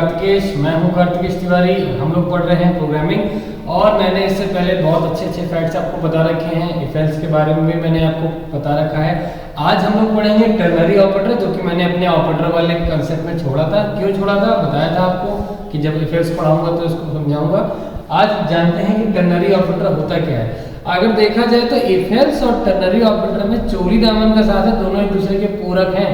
कार्तिकेश, मैं हूं कार्तिकेश तिवारी। हम लोग पढ़ रहे हैं प्रोग्रामिंग और मैंने इससे पहले बहुत अच्छे फैक्ट्स आपको बता रखे हैं। इफ एल्स के बारे में भी मैंने आपको बता रखा है। आज हम लोग पढ़ेंगे टर्नरी ऑपरेटर, जो कि मैंने अपने ऑपरेटर वाले कंसेप्ट में छोड़ा था। क्यों छोड़ा था बताया था आपको कि जब इफ एल्स पढ़ाऊंगा तो इसको समझाऊंगा। आज जानते हैं कि टर्नरी ऑपरेटर होता क्या है। अगर देखा जाए तो इफ एल्स और टर्नरी ऑपरेटर में चोरी दामन का साथ है, दोनों एक दूसरे के पूरक हैं।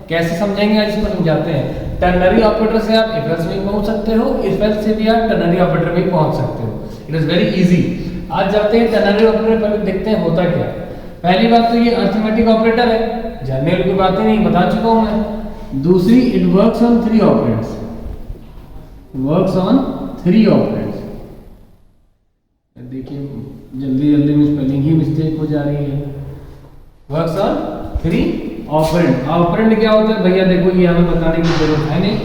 कैसे समझेंगे आज इसको समझाते हैं। टर्नरी ऑपरेटर से आप इफ एल्स में पहुंच सकते हो, इफ एल्स से भी आप टर्नरी ऑपरेटर में पहुंच सकते हो। It is very easy. आज जाते हैं टर्नरी ऑपरेटर, पहले देखते हैं होता क्या। पहली बात तो ये अरिथमेटिक ऑपरेटर है, जानने वाली कोई बातें नहीं, बता चुका हूं मैं। दूसरी, it works on 3 operands, works on 3 operands. देखिए जल्दी में स्पेलिंग ही मिस्टेक हो जा रही है। Works on 3 operand. ऑपरेंड क्या होता है भैया, देखो ये हमें बताने की जरूरत है नहीं,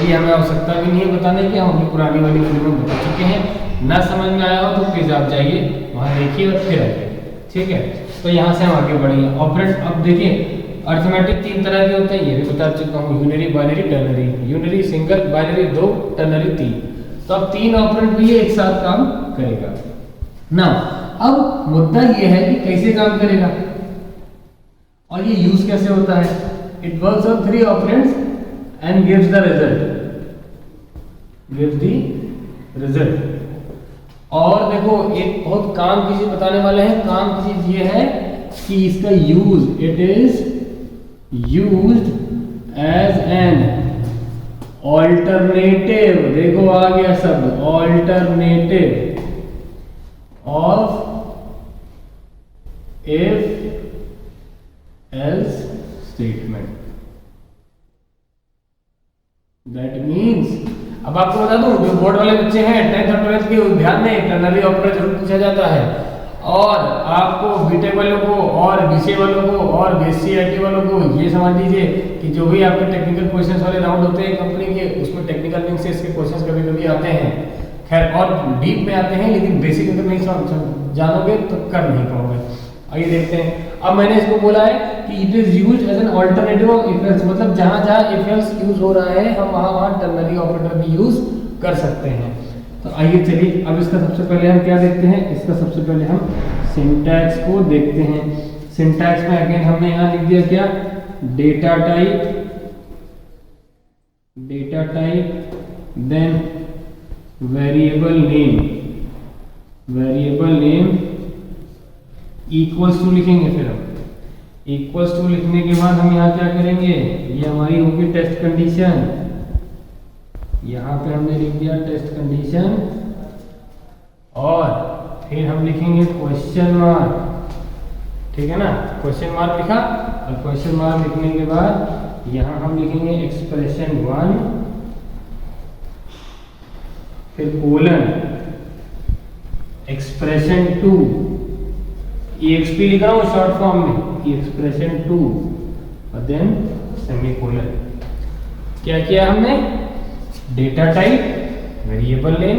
ये हमें आवश्यकता भी नहीं है बताने की, हम अपनी पुरानी वाली वीडियो में बता चुके हैं। ना समझ में आया हो तो प्लीज आप जाइए वहां देखिए और फिर आइए, ठीक है। तो यहाँ से हम आगे बढ़ेंगे। ऑपरेंड, अब देखिए अरिथमेटिक 3 तरह के होते हैं, ये भी बता चुका हूँ। Unary, binary, ternary. Unary single, binary 2, ternary 3। तो अब 3 ऑपरेंड भी ये एक साथ काम करेगा ना। अब मुद्दा ये है कि कैसे काम करेगा और ये यूज कैसे होता है। It works on 3 operands and gives the result. और देखो एक बहुत काम की चीज बताने वाले हैं। काम की चीज ये है कि इसका use, it is used as an alternative. देखो आ गया शब्द alternative of if else statement. That means, अब आपको बता दूं, जो बोर्ड वाले बच्चे हैं 10th और 12th के, ध्यान दें टर्नरी ऑपरेटर जरूर पूछा जाता है। और आपको बीटेक वालों को और बीसीए वालों को और बीएससी आईटी वालों को ये समझ लीजिए कि जो भी आपके टेक्निकल क्वेश्चंस वाले राउंड होते हैं कंपनी के, उसमें टेक्निकल लिंक से इसके क्वेश्चंस कभी आते हैं। खैर और डीप में आते हैं, लेकिन बेसिक अगर नहीं जानोगे तो कर नहीं पाओगे। आइए देखते हैं। अब मैंने इसको बोला है कि it is used as an alternative of if else, मतलब जहां इफ एल्स यूज हो रहा है हम वहां टर्नरी ऑपरेटर भी यूज कर सकते हैं। तो आइए चलिए अब इसका सबसे पहले हम क्या देखते हैं। इसका सबसे पहले हम सिंटैक्स को देखते हैं। सिंटैक्स में अगेन हमने यहां लिख दिया क्या, data type then variable name equals to लिखेंगे। फिर हम इक्वल्स टू लिखने के बाद हम यहाँ क्या करेंगे, ये हमारी होगी टेस्ट कंडीशन। यहाँ पे हमने लिख दिया टेस्ट कंडीशन और फिर हम लिखेंगे क्वेश्चन मार्क, ठीक है ना। क्वेश्चन मार्क लिखा और क्वेश्चन मार्क लिखने के बाद यहाँ हम लिखेंगे एक्सप्रेशन 1, फिर कोलन एक्सप्रेशन 2, EXP लिख रहा हूँ शॉर्ट फॉर्म में, एक्सप्रेशन 2 और देन सेमीकोलन। क्या किया हमने, data type variable name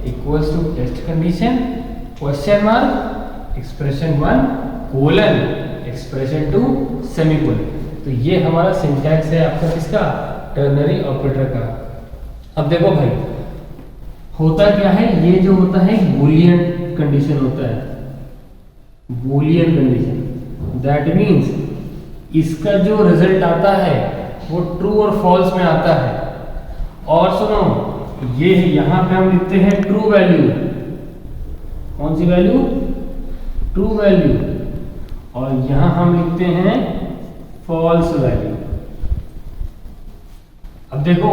equals to test condition question mark expression 1 colon expression 2 semicolon. तो ये हमारा सिंटैक्स है आपका किसका, टर्नरी ऑपरेटर का। अब देखो भाई होता क्या है, ये जो होता है बूलियन कंडीशन होता है, बूलियन कंडीशन। दैट मीन्स इसका जो रिजल्ट आता है वो ट्रू और फॉल्स में आता है। और सुनो, ये यहां पे हम लिखते हैं ट्रू वैल्यू। कौन सी वैल्यू, ट्रू वैल्यू। और यहां हम लिखते हैं फॉल्स वैल्यू। अब देखो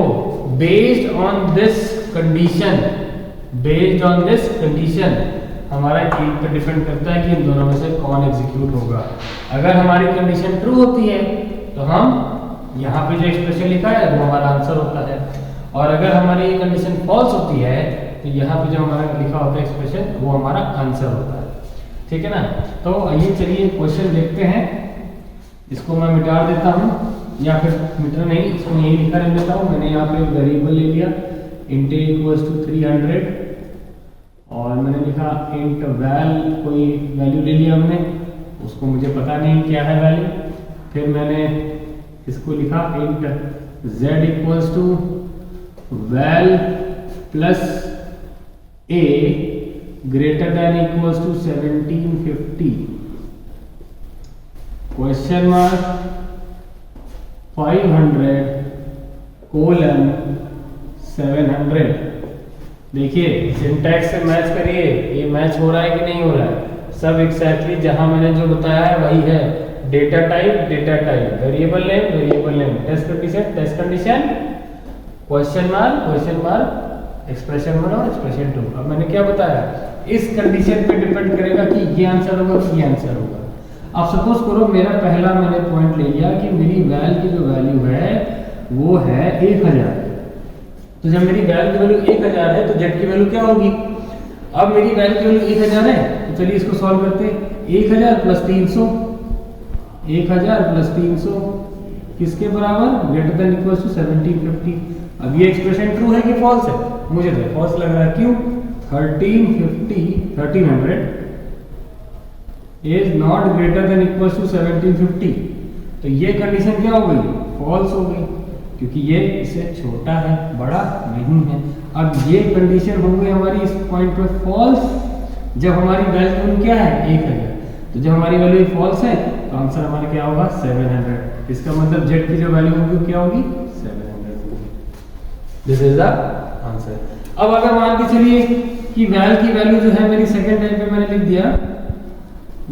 बेस्ड ऑन दिस कंडीशन हमारा एक पे डिपेंड करता है कि इन दोनों में से कौन एग्जीक्यूट होगा। अगर हमारी कंडीशन ट्रू होती है तो हम यहाँ पे जो एक्सप्रेशन लिखा है वो हमारा आंसर होता है, और अगर हमारी कंडीशन फॉल्स होती है तो यहाँ पे जो हमारा लिखा होता है एक्सप्रेशन वो हमारा आंसर होता है, ठीक है ना। तो आइए चलिए क्वेश्चन देखते हैं। इसको मैं मिटा देता हूँ, या फिर मिटा नहीं, इसको यही लिखा रख देता हूँ। मैंने यहाँ पे वेरिएबल ले लिया int इक्वल्स टू 300 और मैंने लिखा int val, कोई वैल्यू ले लिया हमने, उसको मुझे पता नहीं क्या है वैल्यू। फिर मैंने इसको लिखा int z equals to val plus a greater than equals to 1750 question mark 500 colon 700। देखिए सिंटैक्स से मैच करिए, ये मैच हो रहा है कि नहीं हो रहा है? सब एक्जैक्टली जहां मैंने जो बताया है वही है। Data type, variable name, test condition, question mark, expression 1 और एक्सप्रेशन 2। अब मैंने क्या बताया, इस कंडीशन पे डिपेंड करेगा कि ये आंसर होगा कि ये आंसर होगा। अब सपोज करो मेरा पहला मैंने पॉइंट ले लिया कि मेरी वैल की जो वैल्यू है वो है 1000। तो जब मेरी वैल की वैल्यू 1000 है तो जेड की वैल्यू क्या होगी? अब मेरी वैल की वैल्यू 1000 है तो चलिए इसको सॉल्व करते हैं। 1000 प्लस 300, 1000 प्लस 300 किसके बराबर? Greater than equal to 1750। अब ये एक्सप्रेशन ट्रू है कि फॉल्स है? मुझे तो फॉल्स लग रहा है। क्यों? 1300 is not greater than equal to 1750। तो ये कंडीशन क्या हो गई? फॉल्स हो गई, क्योंकि ये इससे छोटा है, बड़ा नहीं है। अब ये कंडीशन हो गई हमारी इस पॉइंट पे फॉल्स, जब हमारी वैल्यू क्या है? 1000। तो जब हमारी वैल्यू फॉल्स है तो आंसर हमारा क्या होगा? 700। इसका मतलब जेड की जो वैल्यू होगी क्या होगी? 700 होगी। This is the answer. अब अगर मान के चलिए कि वैल की वैल्यू जो है मेरी सेकंड टाइम पे मैंने लिख दिया,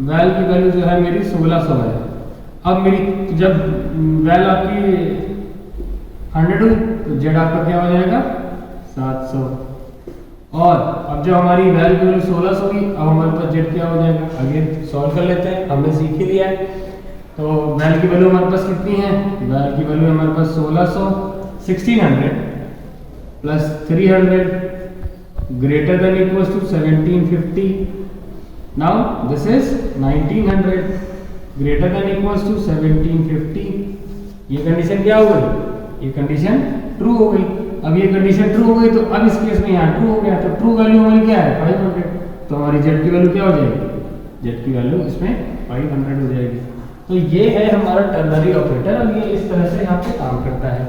वैल की वैल्यू जो है मेरी 1600 है। अब मेरी जब वैल आपकी 100 हुई तो जेड आपका क्या हो जाएगा? 700। और अब जब हमारी वैल की वैल्यू 1600 होगी, अब हमारे पास जेड क्या हो जाएगा? अगेन सॉल्व कर लेते हैं, हमने सीख ही लिया है। तो वैल की वैल्यू हमारे पास कितनी है? वैल की वैल्यू हमारे पास 1600, 1600 plus 300 greater than equals to 1750। Now this is 1900 greater than equals to 1750। ये कंडीशन क्या हो गई? ये कंडीशन ट्रू हो गई। अब ये कंडीशन ट्रू हो गई तो अब इस केस में यहाँ ट्रू हो गया, तो ट्रू वैल्यू हमारी क्या है? 500। तो हमारी जेड की वैल्यू क्या हो जाएगी? जेड की वैल्यू इसमें 500 हो जाएगी। तो ये है हमारा टर्नरी ऑपरेटर, और ये इस तरह से यहाँ पे काम करता है।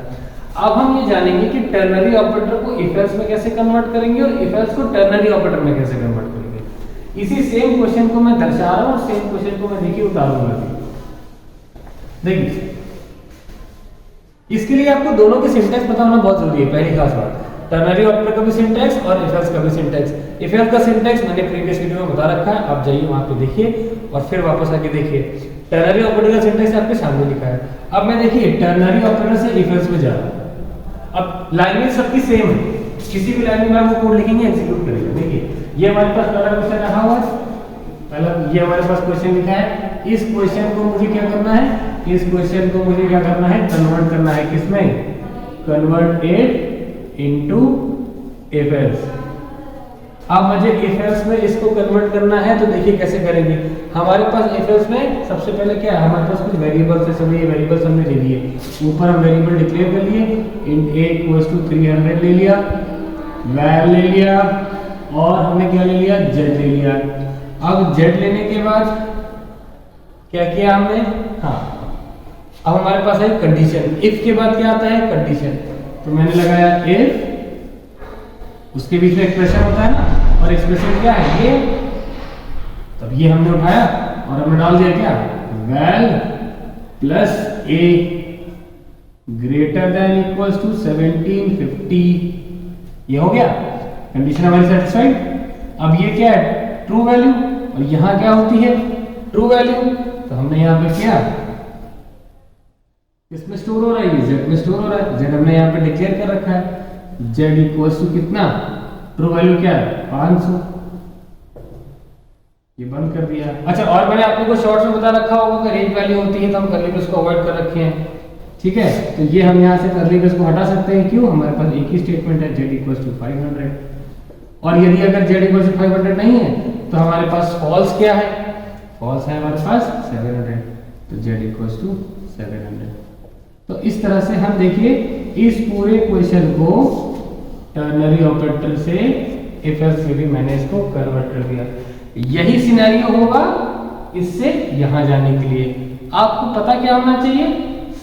अब हम ये जानेंगे कि टर्नरी ऑपरेटर को इफ एल्स में कैसे कन्वर्ट करेंगे और इफ एल्स को टर्नरी ऑपरेटर में कैसे कन्वर्ट करेंगे। इसी सेम क्वेश्चन को मैं दर्शा रहा हूँ और सेम क्वेश्चन को मैं देखिए उतारूंगा। देखिए इसके लिए आपको दोनों के सिंटैक्स पता होना बहुत जरूरी है। पहली खास बात, टर्नरी ऑपरेटर का भी सिंटैक्स और इफ एल्स का भी सिंटैक्स। इफ एल्स का सिंटैक्स मैंने प्रीवियस वीडियो में बता रखा है, आप जाइए वहां पे देखिए और फिर वापस आके देखिए। टर्नरी ऑपरेटर का सिंटैक्स आपके सामने लिखा है। अब मैं देखिए टर्नरी ऑपरेटर से इफ एल्स में जा रहा हूं। अब लैंग्वेज सबकी सेम है, किसी भी लैंग्वेज में आप वो कोड लिखेंगे एग्जीक्यूट करेगा। देखिए ये हमारे पास पहला क्वेश्चन रहा हुआ है, पहला ये हमारे पास क्वेश्चन लिखा है। इस क्वेश्चन को मुझे क्या करना है? इस क्वेश्चन को मुझे क्या करना है? कन्वर्ट करना है किसमें? Convert it into if else. अब मुझे इफ एल्स में इसको कन्वर्ट करना है, तो देखिए कैसे करेंगे। हमारे पास इफ एल्स में सबसे पहले क्या है? हमारे पास कुछ वेरिएबल्स है, सभी वेरिएबल्स हमने ले लिए। ऊपर हम वेरिएबल डिक्लेयर कर लिए, int a इक्वल्स टू 300 ले लिया, वैल ले लिया और हमने क्या ले लिया? जेड ले लिया। अब जेड लेने के बाद क्या किया हमने? हाँ, अब हमारे पास है कंडीशन। इफ के बाद क्या आता है? कंडीशन। तो मैंने लगाया इफ, उसके बीच में एक्सप्रेशन होता है ना, और एक्सप्रेशन क्या है? ये। तब ये हमने उठाया और हमने डाल दिया क्या? Val plus a greater than equals to 1750। ये हो गया, कंडीशन हमारी सेटिस्फाइड। अब ये क्या है? True value. और यहां क्या होती है? True value. तो हमने यहां पे क्या, किसमें स्टोर हो रहा है? ये जेड में स्टोर हो रहा है। जेड हमने यहां पे डिक्लेयर कर रखा है। जेड इक्वल्स टू कितना? ट्रू वैल्यू क्या है? 500। ये बंद कर दिया। अच्छा, और मैंने आप लोगों को शॉर्ट्स में बता रखा होगा कि रेंज वैल्यू होती है तो हम कर्ली ब्रेस को अवॉइड कर रखे हैं। ठीक है, तो ये हम यहाँ से कर्ली ब्रेस को हटा सकते हैं। क्यों? हमारे पास एक ही स्टेटमेंट है, जेड इक्वल्स टू 500। और यदि अगर जेड इक्वल्स टू 500 नहीं है तो हमारे पास फॉल्स क्या है? फॉल्स है हमारे पास 700। तो जेड इक्वल्स टू 700। तो इस तरह से हम देखिए इस पूरे क्वेश्चन को टर्नरी ऑपरेटर से इफ एल्स में भी मैंने इसको कन्वर्ट कर दिया। यही सिनेरियो होगा इससे यहां जाने के लिए। आपको पता क्या होना चाहिए?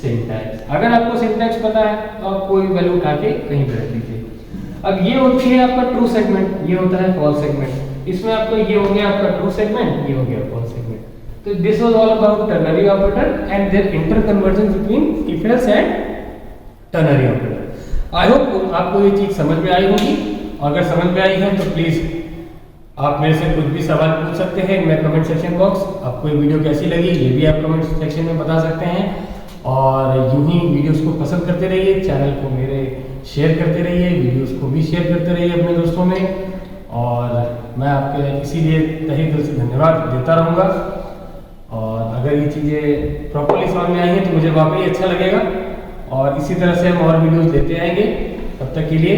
सिंटैक्स। अगर आपको सिंटैक्स पता है तो आप कोई वैल्यू उठा के कहीं पे रख लीजिए। अब ये होती है आपका ट्रू सेगमेंट, ये होता है फॉल्स सेगमेंट। इसमें आपको ये हो गया आपका ट्रू सेगमेंट, ये हो गया फॉल्स सेगमेंट। तो this was all about ternary operator and their interconversion between if else and ternary operator. I hope आपको ये चीज समझ में आई होगी। अगर समझ में आई है तो प्लीज आप मेरे से कुछ भी सवाल पूछ सकते हैं मैं कमेंट सेक्शन बॉक्स। आपको ये वीडियो कैसी लगी ये भी आप कमेंट सेक्शन में बता सकते हैं। और यूं ही वीडियोस को पसंद करते रहिए, चैनल को मेरे शेयर करते रहिए, वीडियोस को भी शेयर करते रहिए अपने दोस्तों में। और मैं आपके इसीलिए तहे दिल से धन्यवाद देता रहूँगा। और अगर ये चीज़ें प्रॉपरली समझ में आई हैं तो मुझे वाकई अच्छा लगेगा। और इसी तरह से हम और वीडियोस देते आएंगे। तब तक के लिए